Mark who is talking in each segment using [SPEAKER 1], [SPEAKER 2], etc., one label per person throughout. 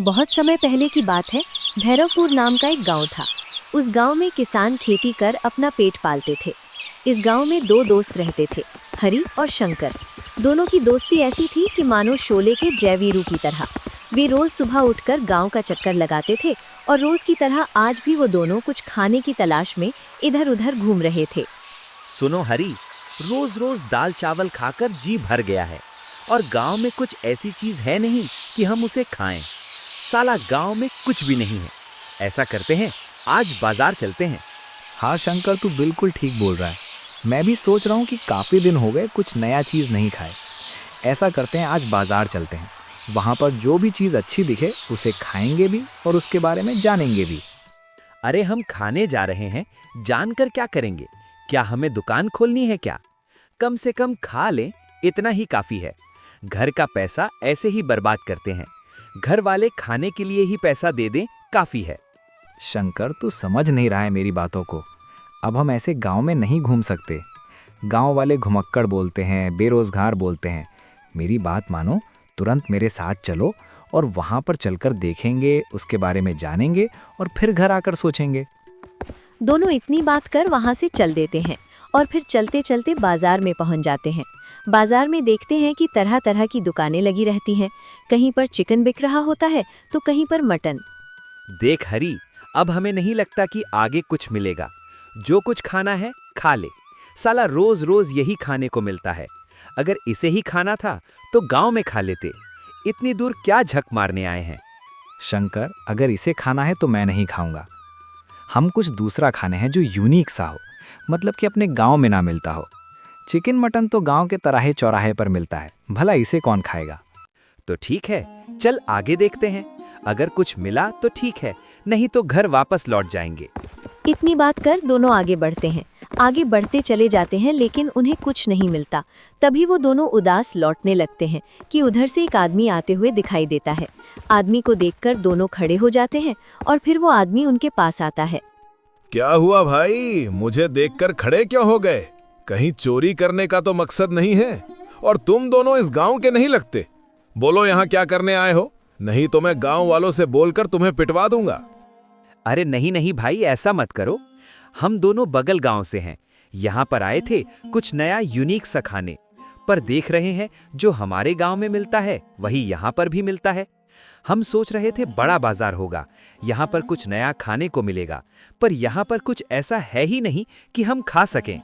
[SPEAKER 1] बहुत समय पहले की बात है। भैरवपुर नाम का एक गांव था। उस गांव में किसान खेती कर अपना पेट पालते थे। इस गांव में दो दोस्त रहते थे, हरि और शंकर। दोनों की दोस्ती ऐसी थी कि मानो शोले के जयवीरू की तरह। वे रोज सुबह उठकर गांव का चक्कर लगाते थे और रोज की तरह आज भी वो दोनों कुछ खाने की तलाश में इधर उधर घूम रहे थे।
[SPEAKER 2] सुनो हरी, रोज रोज दाल चावल खाकर जी भर गया है और गांव में कुछ ऐसी चीज है नहीं कि हम उसे खाएं। साला गांव में कुछ भी नहीं है। ऐसा करते हैं, आज बाजार चलते हैं।
[SPEAKER 3] हाँ शंकर, तू बिल्कुल ठीक बोल रहा है। मैं भी सोच रहा हूँ कि काफ़ी दिन हो गए कुछ नया चीज़ नहीं खाए। ऐसा करते हैं, आज बाजार चलते हैं। वहाँ पर जो भी चीज़ अच्छी दिखे उसे खाएंगे भी और उसके बारे में जानेंगे भी।
[SPEAKER 2] अरे हम खाने जा रहे हैं, जानकर क्या करेंगे? क्या हमें दुकान खोलनी है क्या? कम से कम खा लें, इतना ही काफी है। घर का पैसा ऐसे ही बर्बाद करते हैं। घर वाले खाने के लिए ही पैसा दे दें, काफी है।
[SPEAKER 3] शंकर, तू समझ नहीं रहा है मेरी बातों को। अब हम ऐसे गांव में नहीं घूम सकते। गांव वाले घुमक्कड़ बोलते हैं, बेरोजगार बोलते हैं। मेरी बात मानो, तुरंत मेरे साथ चलो और वहां पर चलकर देखेंगे, उसके बारे में जानेंगे और फिर घर आकर सोचेंगे।
[SPEAKER 1] दोनों इतनी बात कर वहां से चल देते हैं और फिर चलते चलते बाजार में पहुंच जाते हैं। बाजार में देखते हैं कि तरह तरह की दुकानें लगी रहती हैं। कहीं पर चिकन बिक रहा होता है तो कहीं पर मटन।
[SPEAKER 2] देख हरी, अब हमें नहीं लगता कि आगे कुछ मिलेगा। जो कुछ खाना है खा ले। साला रोज रोज यही खाने को मिलता है। अगर इसे ही खाना था तो गांव में खा लेते। इतनी दूर क्या झक मारने आए हैं?
[SPEAKER 3] शंकर, अगर इसे खाना है तो मैं नहीं खाऊंगा। हम कुछ दूसरा खाने हैं जो यूनिक सा हो, मतलब कि अपने गांव में ना मिलता हो। चिकन मटन तो गांव के तराहे चौराहे पर मिलता है, भला इसे कौन खाएगा?
[SPEAKER 2] तो ठीक है, चल आगे देखते हैं। अगर कुछ मिला तो ठीक है, नहीं तो घर वापस लौट जाएंगे।
[SPEAKER 1] इतनी बात कर दोनों आगे बढ़ते हैं। आगे बढ़ते चले जाते हैं लेकिन उन्हें कुछ नहीं मिलता। तभी वो दोनों उदास लौटने लगते हैं कि उधर से एक आदमी आते हुए दिखाई देता है। आदमी को देखकर दोनों खड़े हो जाते हैं और फिर वो आदमी उनके पास आता है।
[SPEAKER 4] क्या हुआ भाई, मुझे देखकर खड़े क्यों हो गए? कहीं चोरी करने का तो मकसद नहीं है? और तुम दोनों इस गांव के नहीं लगते। बोलो यहाँ क्या करने आए हो, नहीं तो मैं गांव वालों से बोलकर तुम्हें पिटवा दूंगा।
[SPEAKER 2] अरे नहीं नहीं भाई, ऐसा मत करो। हम दोनों बगल गांव से हैं। यहाँ पर आए थे कुछ नया यूनिक सा खाने, पर देख रहे हैं जो हमारे गांव में मिलता है वही यहाँ पर भी मिलता है। हम सोच रहे थे बड़ा बाजार होगा, यहाँ पर कुछ नया खाने को मिलेगा, पर यहाँ पर कुछ ऐसा है ही नहीं कि हम खा सकें।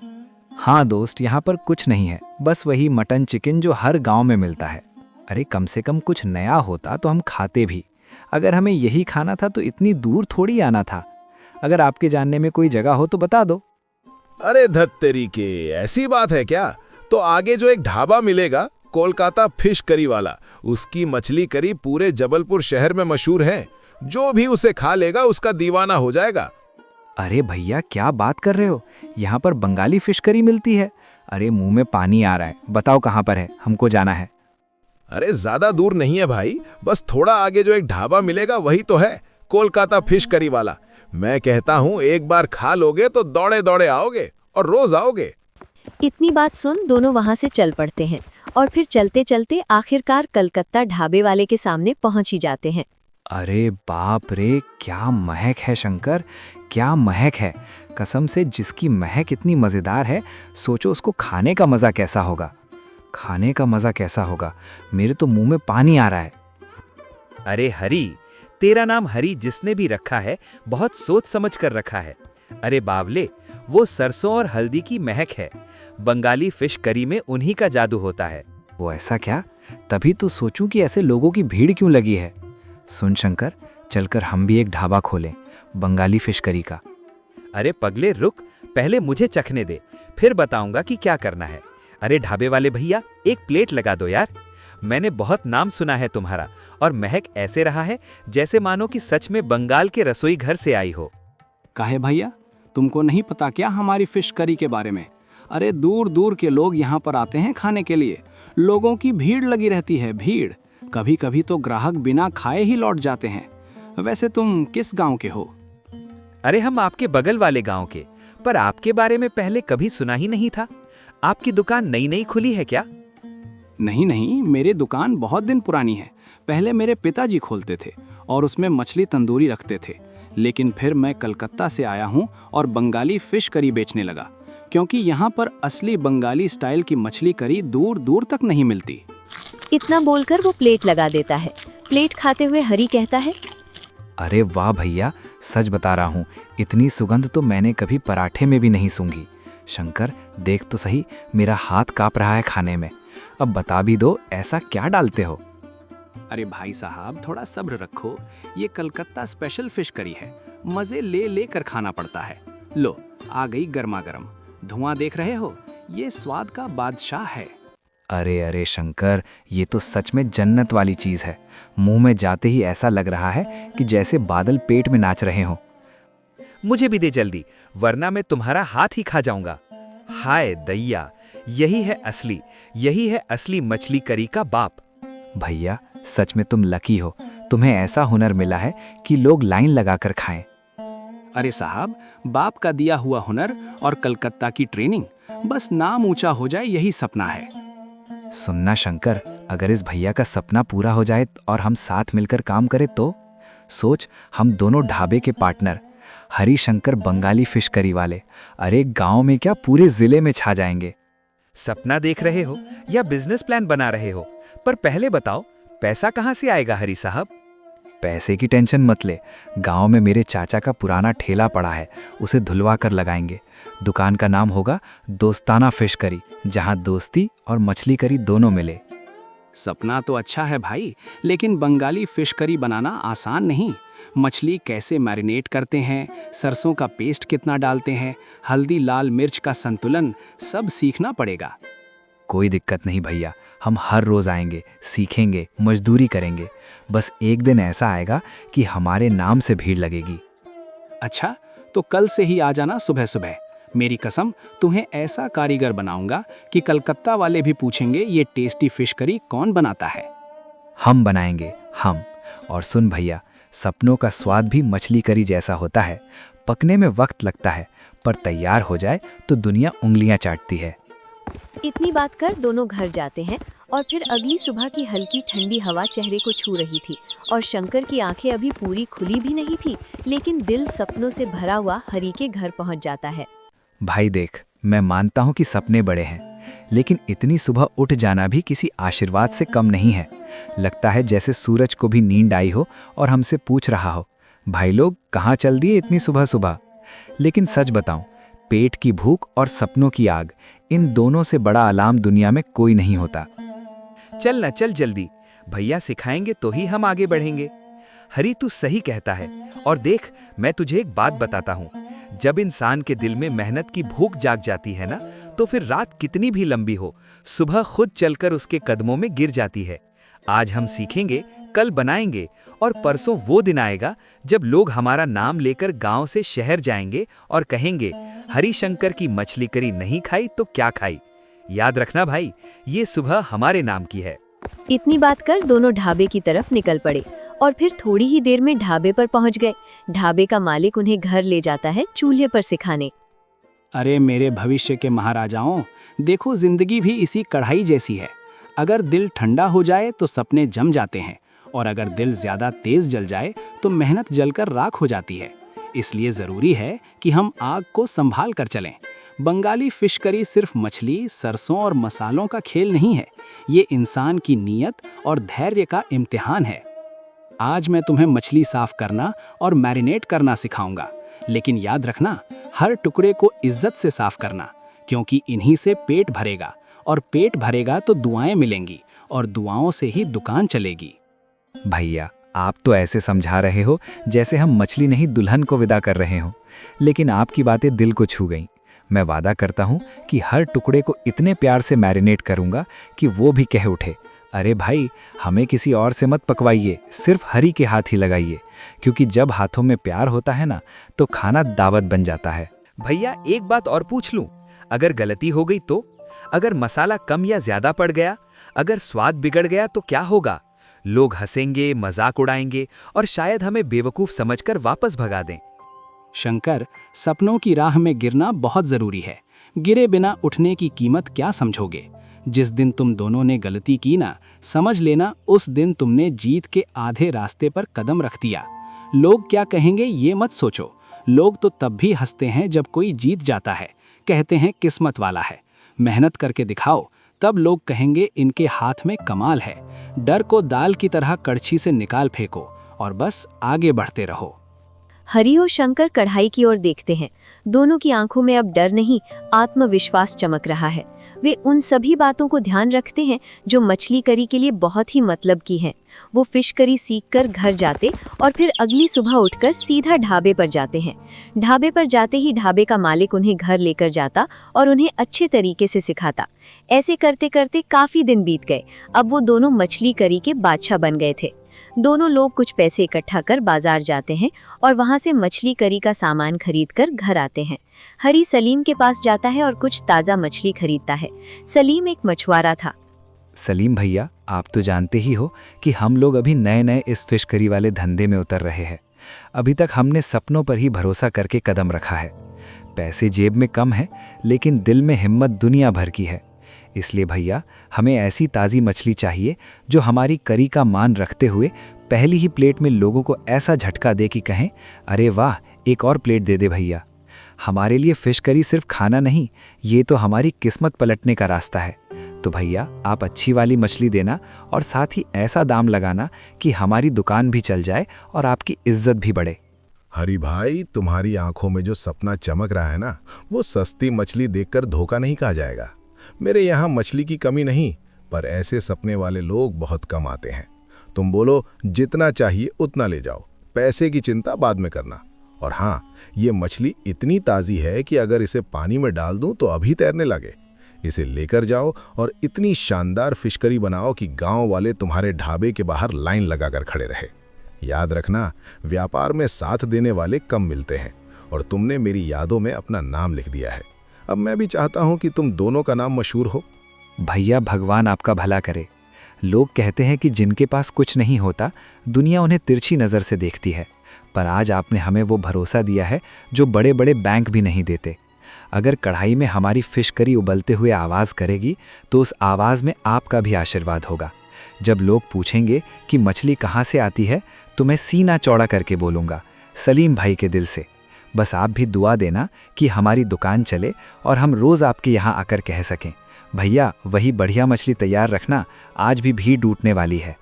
[SPEAKER 3] हाँ दोस्त, यहाँ पर कुछ नहीं है, बस वही मटन चिकन जो हर गांव में मिलता है। अरे कम से कम कुछ नया होता तो हम खाते भी। अगर हमें यही खाना था तो इतनी दूर थोड़ी आना था। अगर आपके जानने में कोई जगह हो तो बता दो।
[SPEAKER 4] अरे धत तेरी के, ऐसी बात है क्या? तो आगे जो एक ढाबा मिलेगा, कोलकाता फिश करी वाला, उसकी मछली करी पूरे जबलपुर शहर में मशहूर है। जो भी उसे खा लेगा उसका दीवाना हो जाएगा।
[SPEAKER 3] अरे भैया, क्या बात कर रहे हो? यहाँ पर बंगाली फिश करी मिलती है। अरे मुंह में पानी आ रहा है। बताओ कहाँ पर है, हमको जाना है।
[SPEAKER 4] अरे ज्यादा दूर नहीं है भाई, बस थोड़ा आगे जो एक ढाबा मिलेगा वही तो है, कोलकाता फिश करी वाला। मैं कहता हूँ एक बार खा लोगे तो दौड़े दौड़े आओगे और रोज आओगे।
[SPEAKER 1] इतनी बात सुन दोनों वहां से चल पड़ते हैं और फिर चलते चलते आखिरकार कलकत्ता ढाबे वाले के सामने पहुंच ही जाते हैं।
[SPEAKER 3] अरे बाप रे, क्या महक है शंकर, क्या महक है। कसम से, जिसकी महक इतनी मज़ेदार है, सोचो उसको खाने का मज़ा कैसा होगा। खाने का मज़ा कैसा होगा, मेरे तो मुंह में पानी आ रहा है।
[SPEAKER 2] अरे हरी, तेरा नाम हरी जिसने भी रखा है बहुत सोच समझ कर रखा है। अरे बावले, वो सरसों और हल्दी की महक है। बंगाली फिश करी में उन्हीं का जादू होता है।
[SPEAKER 3] वो ऐसा क्या? तभी तो सोचूं कि ऐसे लोगों की भीड़ क्यों लगी है। सुन शंकर, चलकर हम भी एक ढाबा खोलें, बंगाली फिश करी का।
[SPEAKER 2] अरे पगले रुक, पहले मुझे चखने दे, फिर बताऊंगा कि क्या करना है। अरे ढाबे वाले भैया, एक प्लेट लगा दो यार। मैंने बहुत नाम सुना है तुम्हारा और महक ऐसे रहा है जैसे मानो कि सच में बंगाल के रसोई घर से आई हो।
[SPEAKER 5] काहे भैया, तुमको नहीं पता क्या हमारी फिश करी के बारे में? अरे दूर दूर के लोग यहाँ पर आते हैं खाने के लिए। लोगों की भीड़ लगी रहती है, भीड़। कभी कभी तो ग्राहक बिना खाए ही लौट जाते हैं। वैसे तुम किस गांव के हो?
[SPEAKER 2] अरे हम आपके बगल वाले गांव के, पर आपके बारे में पहले कभी सुना ही नहीं था। आपकी दुकान नई नई खुली है क्या?
[SPEAKER 5] नहीं नहीं, मेरी दुकान बहुत दिन पुरानी है। पहले मेरे पिताजी खोलते थे और उसमें मछली तंदूरी रखते थे। लेकिन फिर मैं कलकत्ता से आया हूँ और बंगाली फिश करी बेचने लगा, क्योंकि यहाँ पर असली बंगाली स्टाइल की मछली करी दूर दूर तक नहीं मिलती।
[SPEAKER 1] इतना बोलकर वो प्लेट लगा देता है। प्लेट खाते हुए हरी कहता है,
[SPEAKER 3] अरे वाह भैया, सच बता रहा हूँ, इतनी सुगंध तो मैंने कभी पराठे में भी नहीं सूंघी। शंकर, देख तो सही, मेरा हाथ काँप रहा है खाने में। अब बता भी दो, ऐसा क्या डालते हो?
[SPEAKER 5] अरे भाई साहब, थोड़ा सब्र रखो, ये कलकत्ता स्पेशल फिश करी है, मजे ले ले कर खाना पड़ता है। लो, आ गई गर्मा गर्म। धुआं देख रहे हो, ये स्वाद का बादशाह है।
[SPEAKER 3] अरे अरे शंकर, ये तो सच में जन्नत वाली चीज़ है। मुंह में जाते ही ऐसा लग रहा है कि जैसे बादल पेट में नाच रहे हों।
[SPEAKER 2] मुझे भी दे जल्दी, वरना मैं तुम्हारा हाथ ही खा जाऊंगा। हाय दैया, यही है असली मछली करी का बाप।
[SPEAKER 3] भैया, सच में तुम लकी हो, तुम्हें ऐसा हुनर मिला है कि लोग लाइन लगाकर खाएं।
[SPEAKER 5] अरे साहब, बाप का दिया हुआ हुनर और कलकत्ता की ट्रेनिंग, बस नाम ऊंचा हो जाए यही सपना है।
[SPEAKER 3] सुनना शंकर, अगर इस भैया का सपना पूरा हो जाए और हम साथ मिलकर काम करें तो सोच, हम दोनों ढाबे के पार्टनर, हरी शंकर बंगाली फिश करी वाले, अरे गांव में क्या पूरे जिले में छा जाएंगे।
[SPEAKER 2] सपना देख रहे हो या बिजनेस प्लान बना रहे हो? पर पहले बताओ, पैसा कहाँ से आएगा हरी साहब?
[SPEAKER 3] पैसे की टेंशन मत ले, गांव में मेरे चाचा का पुराना ठेला पड़ा है, उसे धुलवा कर लगाएंगे। दुकान का नाम होगा दोस्ताना फिश करी, जहां दोस्ती और मछली करी दोनों मिले।
[SPEAKER 5] सपना तो अच्छा है भाई, लेकिन बंगाली फिश करी बनाना आसान नहीं। मछली कैसे मैरिनेट करते हैं, सरसों का पेस्ट कितना डालते हैं, हल्दी लाल मिर्च का संतुलन, सब सीखना पड़ेगा।
[SPEAKER 3] कोई दिक्कत नहीं भैया, हम हर रोज आएंगे, सीखेंगे, मजदूरी करेंगे। बस एक दिन ऐसा आएगा कि हमारे नाम से भीड़ लगेगी।
[SPEAKER 5] अच्छा, तो कल से ही आ जाना सुबह सुबह। मेरी कसम, तुम्हें ऐसा कारीगर बनाऊंगा कि कलकत्ता वाले भी पूछेंगे ये टेस्टी फिश करी कौन बनाता है।
[SPEAKER 3] हम बनाएंगे, हम। और सुन भैया, सपनों का स्वाद भी मछली करी जैसा होता है। पकने में वक्त लगता है, पर तैयार हो जाए तो दुनिया उंगलियां चाटती है।
[SPEAKER 1] इतनी बात कर दोनों घर जाते हैं और फिर अगली सुबह की हल्की ठंडी हवा चेहरे को छू रही थी और शंकर की आंखें अभी पूरी खुली भी नहीं थी, लेकिन दिल सपनों से भरा हुआ हरी के घर पहुंच जाता है।
[SPEAKER 3] भाई देख, मैं मानता हूँ कि सपने बड़े हैं, लेकिन इतनी सुबह उठ जाना भी किसी आशीर्वाद से कम नहीं है। लगता है जैसे सूरज को भी नींद आई हो और हमसे पूछ रहा हो, भाई लोग कहाँ चल दिए इतनी सुबह सुबह। लेकिन सच बताऊं, पेट की भूख और सपनों की आग, इन दोनों से बड़ा अलार्म दुनिया में कोई नहीं होता।
[SPEAKER 2] चल ना, चल जल्दी, भैया सिखाएंगे तो ही हम आगे बढ़ेंगे। हरी, तू सही कहता है। और देख, मैं तुझे एक बात बताता हूँ, जब इंसान के दिल में मेहनत की भूख जाग जाती है ना, तो फिर रात कितनी भी लंबी हो, सुबह खुद चलकर उसके कदमों में गिर जाती है। आज हम सीखेंगे, कल बनाएंगे, और परसों वो दिन आएगा जब लोग हमारा नाम लेकर गांव से शहर जाएंगे और कहेंगे, हरी शंकर की मछली करी नहीं खाई तो क्या खाई। याद रखना भाई, ये सुबह हमारे नाम की है।
[SPEAKER 1] इतनी बात कर दोनों ढाबे की तरफ निकल पड़े और फिर थोड़ी ही देर में ढाबे पर पहुंच गए। ढाबे का मालिक उन्हें घर ले जाता है चूल्हे पर सिखाने।
[SPEAKER 5] अरे मेरे भविष्य के महाराजाओं, देखो जिंदगी भी इसी कढ़ाई जैसी है। अगर दिल ठंडा हो जाए तो सपने जम जाते हैं, और अगर दिल ज्यादा तेज जल जाए तो मेहनत जलकर राख हो जाती है। इसलिए जरूरी है कि हम आग को संभाल कर चलें। बंगाली फिश करी सिर्फ मछली, सरसों और मसालों का खेल नहीं है, ये इंसान की नीयत और धैर्य का इम्तिहान है। आज मैं तुम्हें मछली साफ करना और मैरिनेट करना सिखाऊंगा, लेकिन याद रखना, हर टुकड़े को इज्जत से साफ करना, क्योंकि इन्हीं से पेट भरेगा, और पेट भरेगा तो दुआएं मिलेंगी, और दुआओं से ही दुकान चलेगी।
[SPEAKER 3] भैया, आप तो ऐसे समझा रहे हो जैसे हम मछली नहीं दुल्हन को विदा कर रहे हो, लेकिन आपकी बातें दिल को छू गईं। मैं वादा करता हूँ कि हर टुकड़े को इतने प्यार से मैरिनेट करूँगा कि वो भी कह उठे, अरे भाई, हमें किसी और से मत पकवाइए, सिर्फ हरी के हाथ ही लगाइए। क्योंकि जब हाथों में प्यार होता है ना, तो खाना दावत बन जाता है।
[SPEAKER 2] भैया, एक बात और पूछ लूं, अगर गलती हो गई तो? अगर मसाला कम या ज्यादा पड़ गया, अगर स्वाद बिगड़ गया तो क्या होगा? लोग हंसेंगे, मजाक उड़ाएंगे और शायद हमें बेवकूफ समझकर वापस भगा दें।
[SPEAKER 5] शंकर, सपनों की राह में गिरना बहुत जरूरी है। गिरे बिना उठने की कीमत क्या समझोगे? जिस दिन तुम दोनों ने गलती की ना, समझ लेना उस दिन तुमने जीत के आधे रास्ते पर कदम रख दिया। लोग क्या कहेंगे ये मत सोचो। लोग तो तब भी हंसते हैं जब कोई जीत जाता है, कहते हैं किस्मत वाला है। मेहनत करके दिखाओ, तब लोग कहेंगे इनके हाथ में कमाल है। डर को दाल की तरह कड़छी से निकाल फेंको और बस आगे बढ़ते रहो।
[SPEAKER 1] हरि और शंकर कढ़ाई की ओर देखते हैं। दोनों की आंखों में अब डर नहीं, आत्मविश्वास चमक रहा है। वे उन सभी बातों को ध्यान रखते हैं जो मछली करी के लिए बहुत ही मतलब की हैं। वो फिश करी सीखकर घर जाते और फिर अगली सुबह उठकर सीधा ढाबे पर जाते हैं। ढाबे पर जाते ही ढाबे का मालिक उन्हें घर लेकर जाता और उन्हें अच्छे तरीके से सिखाता। ऐसे करते करते काफी दिन बीत गए। अब वो दोनों मछली करी के बादशाह बन गए थे। दोनों लोग कुछ पैसे इकट्ठा कर बाजार जाते हैं और वहां से मछली करी का सामान खरीदकर घर आते हैं। हरी सलीम के पास जाता है और कुछ ताज़ा मछली खरीदता है। सलीम एक मछुआरा था।
[SPEAKER 3] सलीम भैया, आप तो जानते ही हो कि हम लोग अभी नए नए इस फिश करी वाले धंधे में उतर रहे हैं। अभी तक हमने सपनों पर ही भरोसा करके कदम रखा है। पैसे जेब में कम है, लेकिन दिल में हिम्मत दुनिया भर की है। इसलिए भैया, हमें ऐसी ताज़ी मछली चाहिए जो हमारी करी का मान रखते हुए पहली ही प्लेट में लोगों को ऐसा झटका दे कि कहें, अरे वाह, एक और प्लेट दे दे भैया। हमारे लिए फिश करी सिर्फ खाना नहीं, ये तो हमारी किस्मत पलटने का रास्ता है। तो भैया, आप अच्छी वाली मछली देना और साथ ही ऐसा दाम लगाना कि हमारी दुकान भी चल जाए और आपकी इज्जत भी बढ़े।
[SPEAKER 4] हरी भाई, तुम्हारी आंखों में जो सपना चमक रहा है ना, वो सस्ती मछली देखकर धोखा नहीं कहा जाएगा। मेरे यहाँ मछली की कमी नहीं, पर ऐसे सपने वाले लोग बहुत कम आते हैं। तुम बोलो जितना चाहिए उतना ले जाओ, पैसे की चिंता बाद में करना। और हाँ, ये मछली इतनी ताज़ी है कि अगर इसे पानी में डाल दूं तो अभी तैरने लगे। इसे लेकर जाओ और इतनी शानदार फिश करी बनाओ कि गांव वाले तुम्हारे ढाबे के बाहर लाइन लगाकर खड़े रहे। याद रखना, व्यापार में साथ देने वाले कम मिलते हैं और तुमने मेरी यादों में अपना नाम लिख दिया है। अब मैं भी चाहता हूं कि तुम दोनों का नाम मशहूर हो।
[SPEAKER 3] भैया, भगवान आपका भला करे। लोग कहते हैं कि जिनके पास कुछ नहीं होता, दुनिया उन्हें तिरछी नज़र से देखती है, पर आज आपने हमें वो भरोसा दिया है जो बड़े बड़े बैंक भी नहीं देते। अगर कढ़ाई में हमारी फिश करी उबलते हुए आवाज़ करेगी तो उस आवाज़ में आपका भी आशीर्वाद होगा। जब लोग पूछेंगे कि मछली कहाँ से आती है, तो मैं सीना चौड़ा करके बोलूँगा, सलीम भाई के दिल से। बस आप भी दुआ देना कि हमारी दुकान चले और हम रोज़ आपके यहाँ आकर कह सकें, भैया वही बढ़िया मछली तैयार रखना, आज भी भीड़ टूटने वाली है।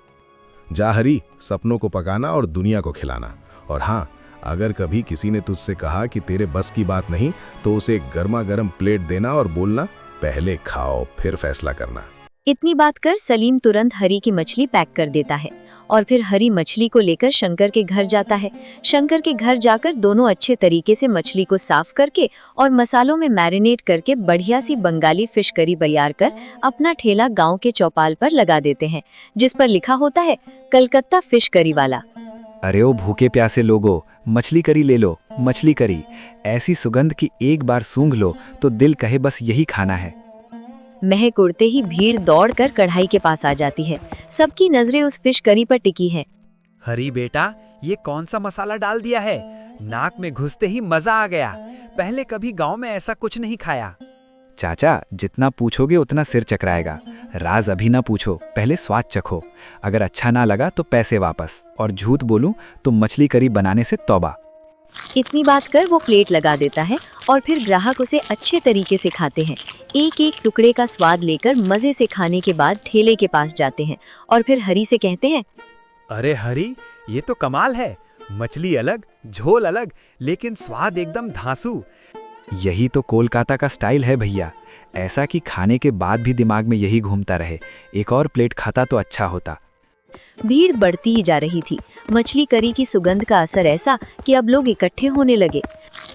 [SPEAKER 4] जा हरी, सपनों को पकाना और दुनिया को खिलाना। और हाँ, अगर कभी किसी ने तुझसे कहा कि तेरे बस की बात नहीं, तो उसे गर्मा गर्म प्लेट देना और बोलना, पहले खाओ फिर फैसला करना।
[SPEAKER 1] इतनी बात कर सलीम तुरंत हरी की मछली पैक कर देता है और फिर हरी मछली को लेकर शंकर के घर जाता है। शंकर के घर जाकर दोनों अच्छे तरीके से मछली को साफ करके और मसालों में मैरिनेट करके बढ़िया सी बंगाली फिश करी तैयार कर अपना ठेला गांव के चौपाल पर लगा देते हैं, जिस पर लिखा होता है कलकत्ता फिश करी वाला।
[SPEAKER 3] अरे ओ भूखे प्यासे लोगों, मछली करी ले लो, मछली करी। ऐसी सुगंध की एक बार सूंघ लो तो दिल कहे बस यही खाना है।
[SPEAKER 1] महक उड़ते ही भीड़ दौड़कर कढ़ाई के पास आ जाती है। सबकी नजरें उस फिश करी पर टिकी हैं।
[SPEAKER 2] हरी बेटा, ये कौन सा मसाला डाल दिया है? नाक में घुसते ही मजा आ गया। पहले कभी गांव में ऐसा कुछ नहीं खाया।
[SPEAKER 3] चाचा, जितना पूछोगे उतना सिर चकराएगा। राज अभी ना पूछो, पहले स्वाद चखो। अगर अच्छा ना लगा तो पैसे वापस, और झूठ बोलूं तो मछली करी बनाने से तौबा।
[SPEAKER 1] इतनी बात कर वो प्लेट लगा देता है और फिर ग्राहक उसे अच्छे तरीके से खाते हैं। एक एक टुकड़े का स्वाद लेकर मजे से खाने के बाद ठेले के पास जाते हैं और फिर हरी से कहते हैं,
[SPEAKER 2] अरे हरी, ये तो कमाल है। मछली अलग, झोल अलग, लेकिन स्वाद एकदम धांसू।
[SPEAKER 3] यही तो कोलकाता का स्टाइल है भैया, ऐसा कि खाने के बाद भी दिमाग में यही घूमता रहे, एक और प्लेट खाता तो अच्छा होता।
[SPEAKER 1] भीड़ बढ़ती ही जा रही थी। मछली करी की सुगंध का असर ऐसा कि अब लोग इकट्ठे होने लगे।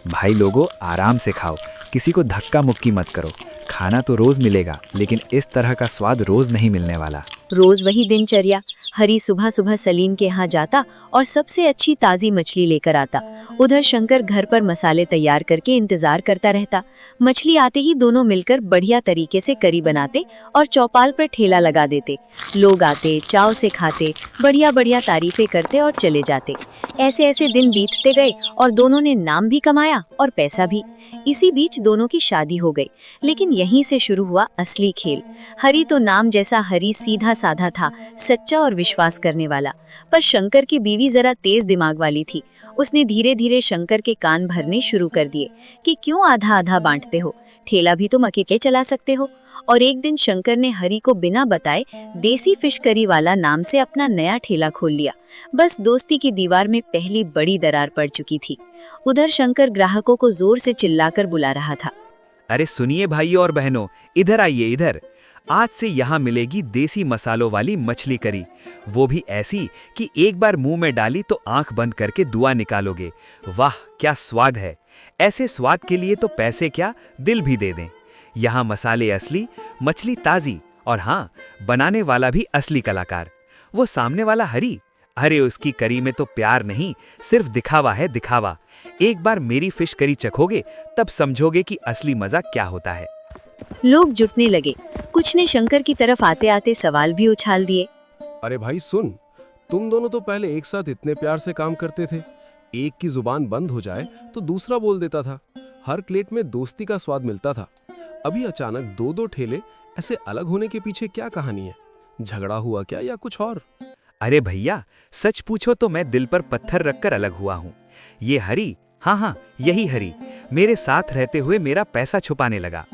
[SPEAKER 3] भाई लोगों, आराम से खाओ, किसी को धक्का मुक्की मत करो। खाना तो रोज मिलेगा, लेकिन इस तरह का स्वाद रोज नहीं मिलने वाला।
[SPEAKER 1] रोज वही दिनचर्या। हरी सुबह सुबह सलीम के यहाँ जाता और सबसे अच्छी ताज़ी मछली लेकर आता। उधर शंकर घर पर मसाले तैयार करके इंतजार करता रहता। मछली आते ही दोनों मिलकर बढ़िया तरीके से करी बनाते और चौपाल पर ठेला लगा देते। लोग आते, चाव से खाते, बढ़िया बढ़िया तारीफें करते और चले जाते। ऐसे ऐसे दिन बीतते गए और दोनों ने नाम भी कमाया और पैसा भी। इसी बीच दोनों की शादी हो गई, लेकिन यहीं से शुरू हुआ असली खेल। हरी तो नाम जैसा हरी सीधा साधा था, सच्चा और विश्वास करने वाला। पर शंकर की बीवी जरा तेज दिमाग वाली थी। उसने धीरे धीरे शंकर के कान भरने शुरू कर दिए कि क्यों आधा आधा बांटते हो, ठेला भी तुम अकेले चला सकते हो। और एक दिन शंकर ने हरी को बिना बताए देसी फिश करी वाला नाम से अपना नया ठेला खोल लिया। बस दोस्ती की दीवार में पहली बड़ी दरार पड़ चुकी थी। उधर शंकर ग्राहकों को जोर से चिल्लाकर बुला रहा था।
[SPEAKER 2] अरे सुनिए भाइयों और बहनों, इधर आइए इधर। आज से यहाँ मिलेगी देसी मसालों वाली मछली करी, वो भी ऐसी कि एक बार मुंह में डाली तो आंख बंद करके दुआ निकालोगे। वाह क्या स्वाद है! ऐसे स्वाद के लिए तो पैसे क्या, दिल भी दे दें। यहाँ मसाले असली, मछली ताजी और हाँ, बनाने वाला भी असली कलाकार। वो सामने वाला हरी, अरे उसकी करी में तो प्यार नहीं, सिर्फ दिखावा है दिखावा। एक बार मेरी फिश करी चखोगे तब समझोगे कि असली मजा क्या होता है।
[SPEAKER 1] लोग जुटने लगे। कुछ ने शंकर की तरफ आते आते सवाल भी उछाल दिए।
[SPEAKER 6] अरे भाई सुन, तुम दोनों तो पहले एक साथ इतने प्यार से काम करते थे। एक की जुबान बंद हो जाए तो दूसरा बोल देता था। हर प्लेट में दोस्ती का स्वाद मिलता था। अभी अचानक दो दो ठेले ऐसे अलग होने के पीछे क्या कहानी है? झगड़ा हुआ क्या या कुछ और?
[SPEAKER 2] अरे भैया, सच पूछो तो मैं दिल पर पत्थर रखकर अलग हुआ हूँ। ये हरी, हाँ यही हरी, मेरे साथ रहते हुए मेरा पैसा छुपाने लगा,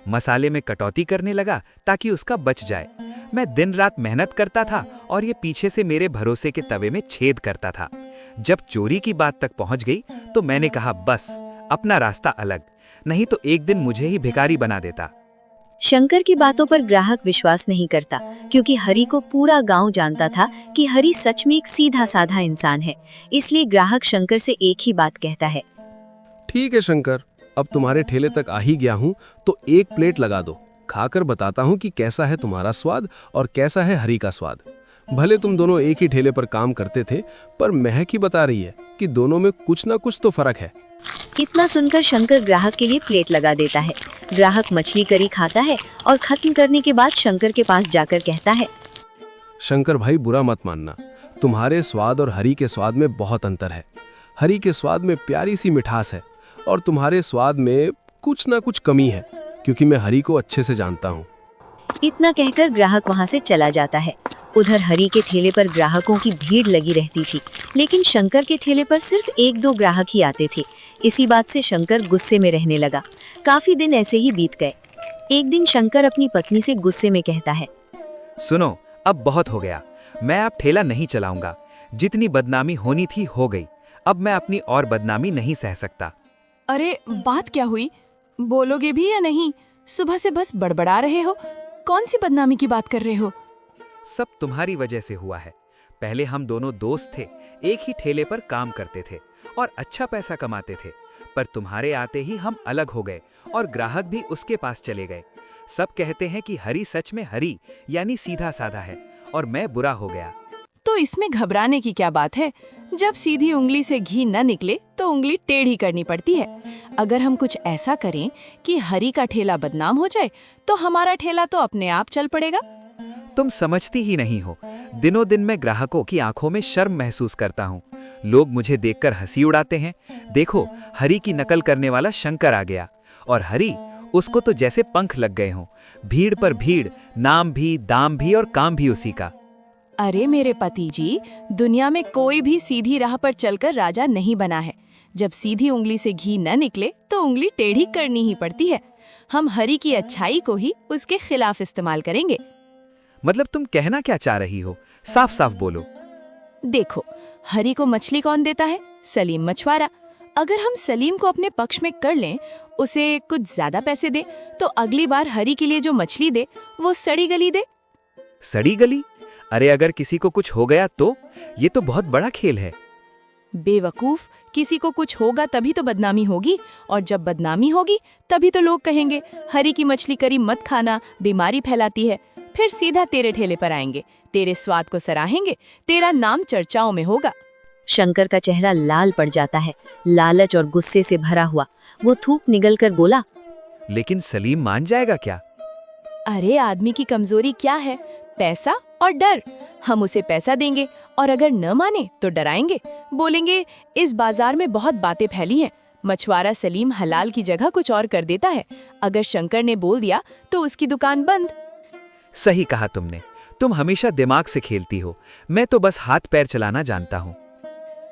[SPEAKER 2] मसाले में कटौती करने लगा ताकि उसका बच जाए। मैं दिन रात मेहनत करता था और ये पीछे से मेरे भरोसे के तवे में छेद करता था। जब चोरी की बात तक पहुंच गई तो मैंने कहा बस, अपना रास्ता अलग, नहीं तो एक दिन मुझे ही भिखारी बना देता।
[SPEAKER 1] शंकर की बातों पर ग्राहक विश्वास नहीं करता, क्योंकि हरी को पूरा गांव जानता था कि हरी सच में एक सीधा साधा इंसान है। इसलिए ग्राहक शंकर से एक ही बात कहता है।
[SPEAKER 6] ठीक है शंकर, अब तुम्हारे ठेले तक आ ही गया हूँ तो एक प्लेट लगा दो। खाकर बताता हूँ कि कैसा है तुम्हारा स्वाद और कैसा है हरी का स्वाद। भले तुम दोनों एक ही ठेले पर काम करते थे, पर महक ही बता रही है कि दोनों में कुछ ना कुछ तो फर्क है।
[SPEAKER 1] इतना सुनकर शंकर ग्राहक के लिए प्लेट लगा देता है। ग्राहक मछली करी खाता है और खत्म करने के बाद शंकर के पास जाकर कहता है।
[SPEAKER 6] शंकर भाई बुरा मत मानना, तुम्हारे स्वाद और हरी के स्वाद में बहुत अंतर है। हरी के स्वाद में प्यारी सी मिठास है और तुम्हारे स्वाद में कुछ ना कुछ कमी है, क्योंकि मैं हरी को अच्छे से जानता हूँ।
[SPEAKER 1] इतना कहकर ग्राहक वहां से चला जाता है। उधर हरी के ठेले पर ग्राहकों की भीड़ लगी रहती थी, लेकिन शंकर के ठेले पर सिर्फ एक दो ग्राहक ही आते थे। इसी बात से शंकर गुस्से में रहने लगा। काफी दिन ऐसे ही बीत गए। एक दिन शंकर अपनी पत्नी से गुस्से में कहता है।
[SPEAKER 2] सुनो, अब बहुत हो गया, मैं अब ठेला नहीं चलाऊंगा। जितनी बदनामी होनी थी हो गई, अब मैं अपनी और बदनामी नहीं सह सकता।
[SPEAKER 7] अरे बात क्या हुई? बोलोगे भी या नहीं? सुबह से बस बड़बड़ा रहे हो। कौन सी बदनामी की बात कर रहे हो?
[SPEAKER 2] सब तुम्हारी वजह से हुआ है। पहले हम दोनों दोस्त थे, एक ही ठेले पर काम करते थे और अच्छा पैसा कमाते थे। पर तुम्हारे आते ही हम अलग हो गए और ग्राहक भी उसके पास चले गए। सब कहते हैं कि हरी सच में हरी यानी सीधा साधा है और मैं बुरा हो गया।
[SPEAKER 7] तो इसमें घबराने की क्या बात है? जब सीधी उंगली से घी न निकले तो उंगली टेढ़ी करनी पड़ती है। अगर हम कुछ ऐसा करें कि हरी का ठेला बदनाम हो जाए तो हमारा ठेला तो अपने आप चल पड़ेगा।
[SPEAKER 2] तुम समझती ही नहीं हो। दिनों दिन मैं ग्राहकों की आंखों में शर्म महसूस करता हूँ। लोग मुझे देखकर हंसी उड़ाते हैं। देखो, हरी की नकल करने वाला शंकर आ गया और हरी, उसको तो जैसे पंख लग गए हों। भीड़ पर भीड़, नाम भी, दाम भी और काम भी उसी का।
[SPEAKER 7] अरे मेरे पति जी, दुनिया में कोई भी सीधी राह पर चलकर राजा नहीं बना है। जब सीधी उंगली से घी न निकले तो उंगली टेढ़ी करनी ही पड़ती है। हम हरी की अच्छाई को ही उसके खिलाफ इस्तेमाल करेंगे।
[SPEAKER 2] मतलब तुम कहना क्या चाह रही हो? साफ साफ बोलो।
[SPEAKER 7] देखो, हरी को मछली कौन देता है? सलीम मछुआरा। अगर हम सलीम को अपने पक्ष में कर लें, उसे कुछ ज्यादा पैसे दें, तो अगली बार हरी के लिए जो मछली दे वो सड़ी गली दे।
[SPEAKER 2] सड़ी गली? अरे अगर किसी को कुछ हो गया तो? ये तो बहुत बड़ा खेल है।
[SPEAKER 7] बेवकूफ, किसी को कुछ होगा तभी तो बदनामी होगी, और जब बदनामी होगी तभी तो लोग कहेंगे हरी की मछली करी मत खाना, बीमारी फैलाती है। फिर सीधा तेरे ठेले पर आएंगे, तेरे स्वाद को सराहेंगे, तेरा नाम चर्चाओं में होगा।
[SPEAKER 1] शंकर का चेहरा लाल पड़ जाता है, लालच और गुस्से से भरा हुआ। वो थूक निगलकर बोला,
[SPEAKER 2] लेकिन सलीम मान जाएगा क्या?
[SPEAKER 7] अरे आदमी की कमजोरी क्या है? पैसा और डर। हम उसे पैसा देंगे और अगर न माने तो डराएंगे, बोलेंगे इस बाजार में बहुत बातें फैली हैं, मछुआरा सलीम हलाल की जगह कुछ और कर देता है। अगर शंकर ने बोल दिया तो उसकी दुकान बंद।
[SPEAKER 2] सही कहा तुमने, तुम हमेशा दिमाग से खेलती हो, मैं तो बस हाथ पैर चलाना जानता हूँ।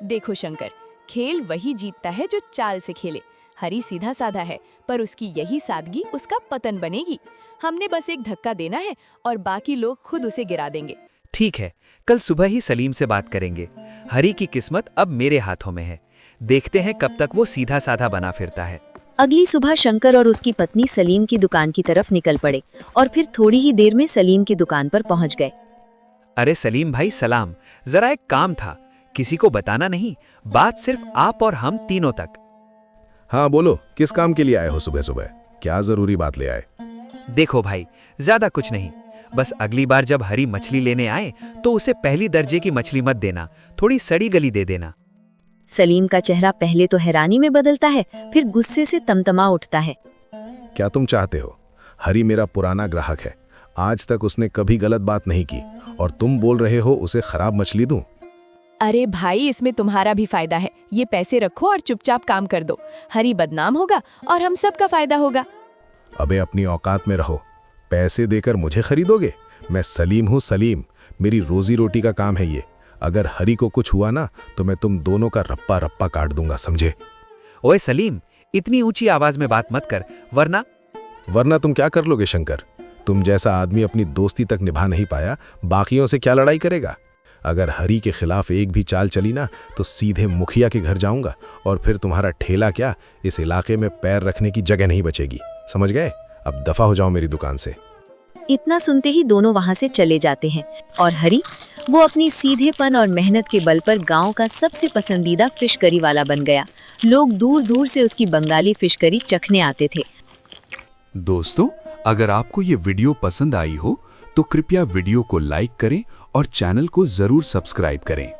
[SPEAKER 7] देखो शंकर, खेल वही जीतता है जो चाल से खेले। हरी सीधा साधा है, पर उसकी यही सादगी उसका पतन बनेगी। हमने बस एक धक्का देना है और बाकी लोग खुद उसे गिरा देंगे।
[SPEAKER 2] ठीक है, कल सुबह ही सलीम से बात करेंगे। हरी की किस्मत अब मेरे हाथों में है, देखते हैं कब तक वो सीधा साधा बना फिरता है।
[SPEAKER 1] अगली सुबह शंकर और उसकी पत्नी सलीम की दुकान की तरफ निकल पड़े और फिर थोड़ी ही देर में सलीम की दुकान पर पहुंच गए।
[SPEAKER 2] अरे सलीम भाई सलाम, जरा एक काम था, किसी को बताना नहीं, बात सिर्फ आप और हम तीनों तक।
[SPEAKER 4] हाँ बोलो, किस काम के लिए आए हो सुबह सुबह? क्या जरूरी बात ले आए?
[SPEAKER 2] देखो भाई, ज्यादा कुछ नहीं, बस अगली बार जब हरी मछली लेने आए तो उसे पहली दर्जे की मछली मत देना, थोड़ी सड़ी गली दे देना।
[SPEAKER 1] सलीम का चेहरा पहले तो हैरानी में बदलता है, फिर गुस्से से तमतमा उठता है।
[SPEAKER 4] क्या तुम चाहते हो? हरी मेरा पुराना ग्राहक है, आज तक उसने कभी गलत बात नहीं की, और तुम बोल रहे हो उसे खराब मछली दूं?
[SPEAKER 7] अरे भाई, इसमें तुम्हारा भी फायदा है। ये पैसे रखो और चुपचाप काम कर दो। हरी बदनाम होगा और हम सबका फायदा होगा।
[SPEAKER 4] अबे अपनी औकात में रहो, पैसे देकर मुझे खरीदोगे? मैं सलीम हूँ, सलीम, मेरी रोजी रोटी का काम है ये। अगर हरी को कुछ हुआ ना तो मैं तुम दोनों का रप्पा रप्पा काट दूंगा, समझे?
[SPEAKER 2] ओए सलीम, इतनी ऊंची आवाज में बात मत कर, वरना
[SPEAKER 4] तुम क्या कर लोगे शंकर? तुम जैसा आदमी अपनी दोस्ती तक निभा नहीं पाया, बाकियों से क्या लड़ाई करेगा? अगर हरी के खिलाफ एक भी चाल चली ना तो सीधे मुखिया के घर जाऊंगा, और फिर तुम्हारा ठेला क्या, इस इलाके में पैर रखने की जगह नहीं बचेगी, समझ गए? अब दफा हो जाओ मेरी दुकान से।
[SPEAKER 1] इतना सुनते ही दोनों वहां से चले जाते हैं और हरी, वो अपनी सीधेपन और मेहनत के बल पर गांव का सबसे पसंदीदा फिश करी वाला बन गया। लोग दूर दूर से उसकी बंगाली फिश करी चखने आते थे।
[SPEAKER 8] दोस्तों, अगर आपको ये वीडियो पसंद आई हो तो कृपया वीडियो को लाइक करें और चैनल को जरूर सब्सक्राइब करें।